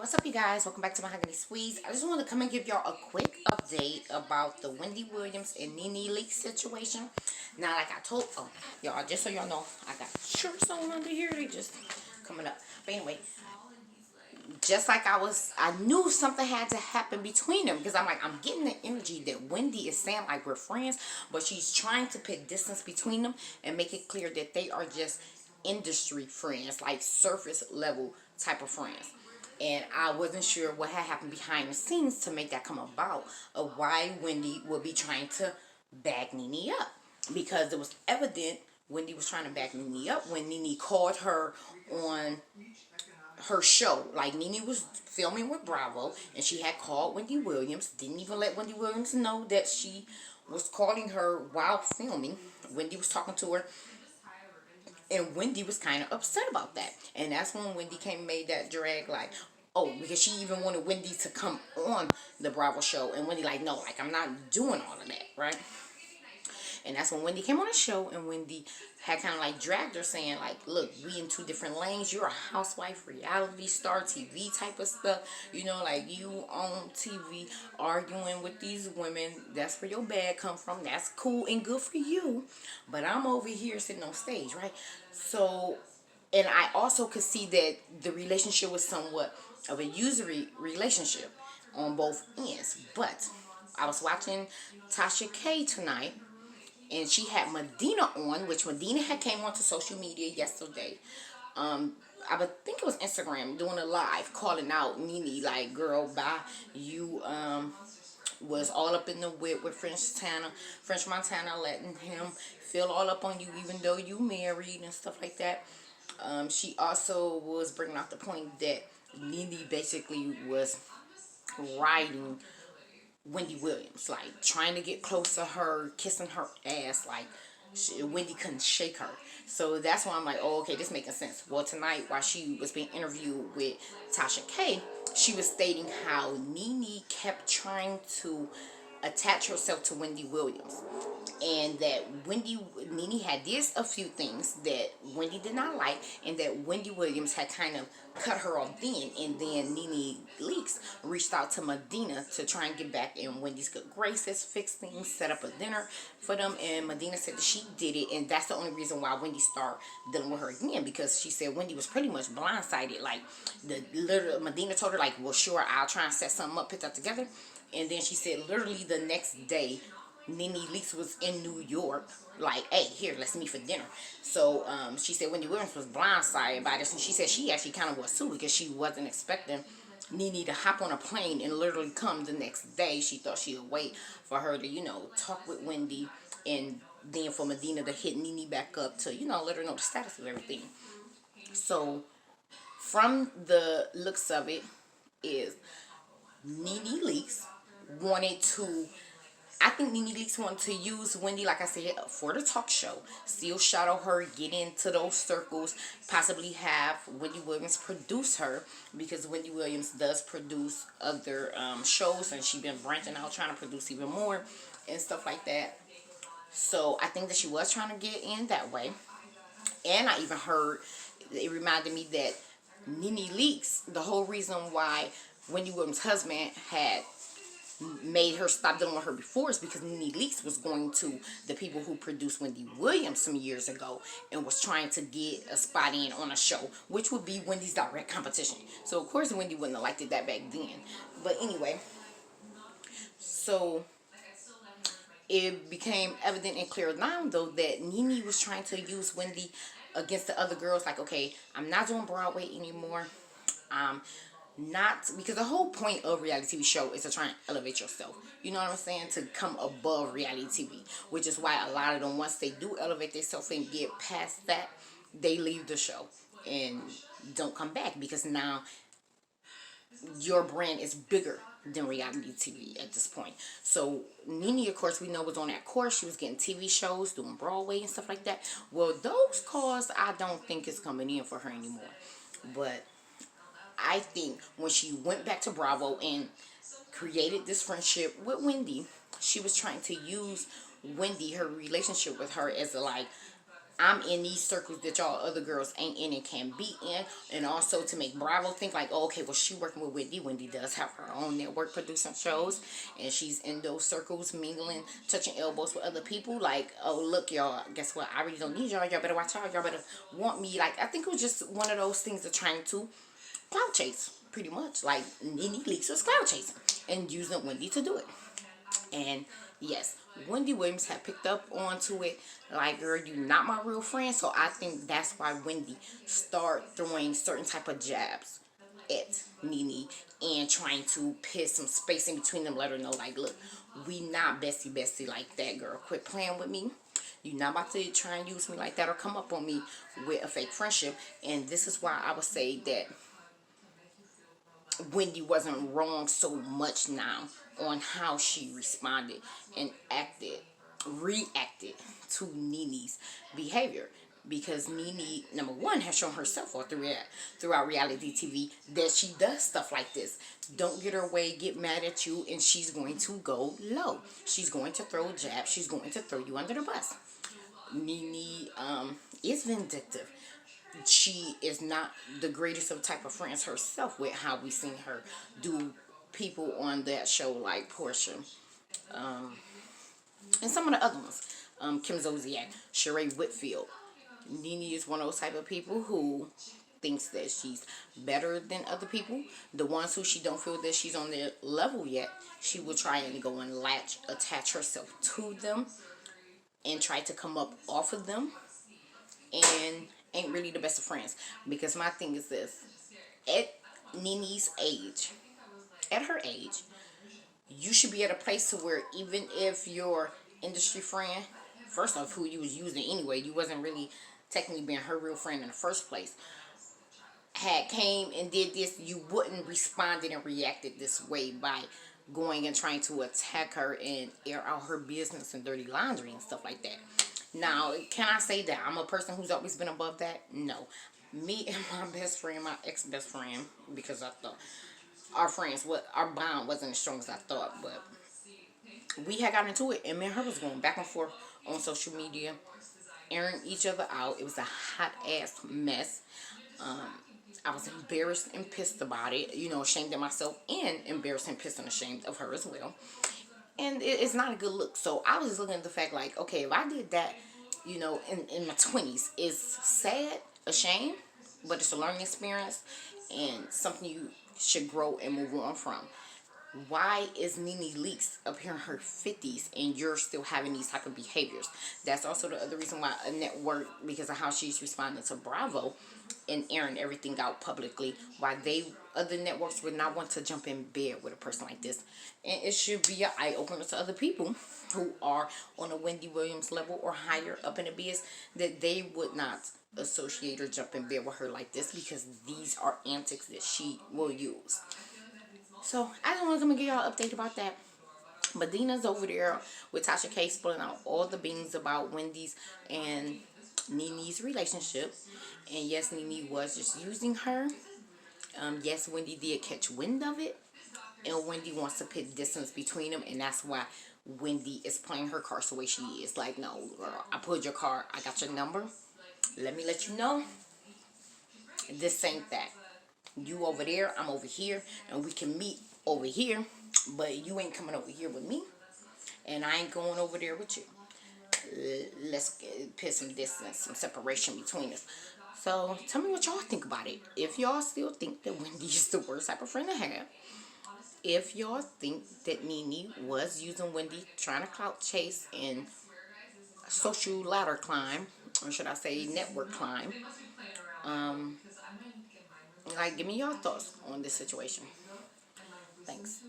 What's up, you guys? Welcome back to Mahogany Squeeze. I just want to come and give y'all a quick update about the Wendy Williams and NeNe Leakes situation. Now, like I told, y'all, just so y'all know, I got shirts on under here. They just coming up. But anyway, just like I knew something had to happen between them, because I'm getting the energy that Wendy is saying like we're friends, but she's trying to put distance between them and make it clear that they are just industry friends, like surface level type of friends. And I wasn't sure what had happened behind the scenes to make that come about, of why Wendy would be trying to back NeNe up. Because it was evident Wendy was trying to back NeNe up when NeNe called her on her show. Like, NeNe was filming with Bravo, and she had called Wendy Williams. Didn't even let Wendy Williams know that she was calling her while filming. Wendy was talking to her, and Wendy was kind of upset about that. And that's when Wendy came and made that drag, like, oh, because she even wanted Wendy to come on the Bravo show. And Wendy like, no, like, I'm not doing all of that, right? And that's when Wendy came on the show, and Wendy had kind of like dragged her, saying like, look, we in two different lanes. You're a housewife, reality star, TV type of stuff. You know, like, you on TV arguing with these women. That's where your bag come from. That's cool and good for you. But I'm over here sitting on stage, right? So, and I also could see that the relationship was somewhat of a usury relationship on both ends. But I was watching Tasha K tonight, and she had Medina on, which Medina had came onto social media yesterday. I would think it was Instagram, doing a live, calling out NeNe, like, girl, bye. You was all up in the whip with French Montana, letting him feel all up on you, even though you married and stuff like that. She also was bringing out the point that NeNe basically was riding Wendy Williams, like trying to get close to her, kissing her ass, like Wendy couldn't shake her. So that's why I'm like, oh, okay, this making sense. Well, tonight, while she was being interviewed with Tasha K, she was stating how NeNe kept trying to attach herself to Wendy Williams, and that NeNe had did a few things that Wendy did not like, and that Wendy Williams had kind of cut her off then. And then NeNe Leakes reached out to Medina to try and get back in Wendy's good graces, fix things, set up a dinner for them. And Medina said that she did it, and that's the only reason why Wendy started dealing with her again, because she said Wendy was pretty much blindsided. Like, Medina told her, like, well, sure, I'll try and set something up, put that together. And then she said literally the next day, NeNe Leakes was in New York, like, hey, here, let's meet for dinner. So she said Wendy Williams was blindsided by this, and she said she actually kind of was too, because she wasn't expecting NeNe to hop on a plane and literally come the next day. She thought she would wait for her to, talk with Wendy, and then for Medina to hit NeNe back up to, let her know the status of everything. So from the looks of it, is NeNe Leakes wanted to, I think NeNe Leakes wanted to use Wendy, like I said, for the talk show. Still shadow her, get into those circles, possibly have Wendy Williams produce her, because Wendy Williams does produce other shows, and she's been branching out, trying to produce even more and stuff like that. So I think that she was trying to get in that way. And I even heard, it reminded me that NeNe Leakes, the whole reason why Wendy Williams' husband had made her stop dealing with her before is because NeNe Leakes was going to the people who produced Wendy Williams some years ago and was trying to get a spot in on a show, which would be Wendy's direct competition. So of course Wendy wouldn't have liked it that back then. But anyway, so it became evident and clear now, though, that NeNe was trying to use Wendy against the other girls. Like, okay, I'm not doing Broadway anymore. Not, because the whole point of reality TV show is to try and elevate yourself. You know what I'm saying? To come above reality TV, which is why a lot of them, once they do elevate themselves and get past that, they leave the show and don't come back, because now your brand is bigger than reality TV at this point. So NeNe, of course, we know, was on that course. She was getting TV shows, doing Broadway and stuff like that. Well, those calls, I don't think is coming in for her anymore. But I think when she went back to Bravo and created this friendship with Wendy, she was trying to use Wendy, her relationship with her, as a, like, I'm in these circles that y'all other girls ain't in and can be in. And also to make Bravo think like, oh, okay, well, she working with Wendy. Wendy does have her own network producing shows. And she's in those circles, mingling, touching elbows with other people. Like, oh, look, y'all, guess what? I really don't need y'all. Y'all better watch out. Y'all better want me. Like, I think it was just one of those things of trying to clout chase, pretty much. Like, NeNe Leakes was clout chasing and using Wendy to do it. And yes, Wendy Williams had picked up onto it. Like, girl, you not my real friend. So I think that's why Wendy start throwing certain type of jabs at NeNe and trying to put some space in between them. Let her know, like, look, we not bestie like that, girl. Quit playing with me. You not about to try and use me like that or come up on me with a fake friendship. And this is why I would say that Wendy wasn't wrong so much now on how she responded and reacted to NeNe's behavior. Because NeNe, number one, has shown herself all throughout reality TV that she does stuff like this. Don't get her way, get mad at you, and she's going to go low. She's going to throw a jab. She's going to throw you under the bus. NeNe is vindictive. She is not the greatest of type of friends herself with how we seen her do people on that show like Portia, and some of the other ones, Kim Zolciak, Sheree Whitfield. NeNe is one of those type of people who thinks that she's better than other people. The ones who she don't feel that she's on their level yet, she will try and go and attach herself to them and try to come up off of them, and ain't really the best of friends. Because my thing is this, at NeNe's age, at her age, you should be at a place to where even if your industry friend, first off, who you was using anyway, you wasn't really technically being her real friend in the first place, had came and did this, you wouldn't responded and reacted this way by going and trying to attack her and air out her business and dirty laundry and stuff like that. Now, can I say that I'm a person who's always been above that? No. Me and my best friend, my ex-best friend, because I thought our bond wasn't as strong as I thought, but we had gotten into it, and me and her was going back and forth on social media, airing each other out. It was a hot-ass mess. I was embarrassed and pissed about it, ashamed of myself, and embarrassed and pissed and ashamed of her as well. And it's not a good look. So I was just looking at the fact like, okay, if I did that, in my 20s, it's sad, a shame, but it's a learning experience and something you should grow and move on from. Why is NeNe Leakes up here in her 50s and you're still having these type of behaviors? That's also the other reason why a network, because of how she's responding to Bravo and airing everything out publicly, why other networks would not want to jump in bed with a person like this. And it should be an eye-opener to other people who are on a Wendy Williams level or higher up in the biz, that they would not associate or jump in bed with her like this, because these are antics that she will use. So I just want to come and give y'all an update about that. Medina's over there with Tasha K spilling out all the beans about Wendy's and NeNe's relationship. And yes, NeNe was just using her. Yes, Wendy did catch wind of it. And Wendy wants to put distance between them. And that's why Wendy is playing her cards the way she is. Like, no, girl, I pulled your card. I got your number. Let me let you know. This ain't that. You over there, I'm over here, and we can meet over here, but you ain't coming over here with me, and I ain't going over there with you. Let's put some distance, some separation between us. So tell me what y'all think about it. If y'all still think that Wendy is the worst type of friend to have, if y'all think that NeNe was using Wendy, trying to clout chase and social ladder climb, or should I say network climb, give me your thoughts on this situation. Thanks.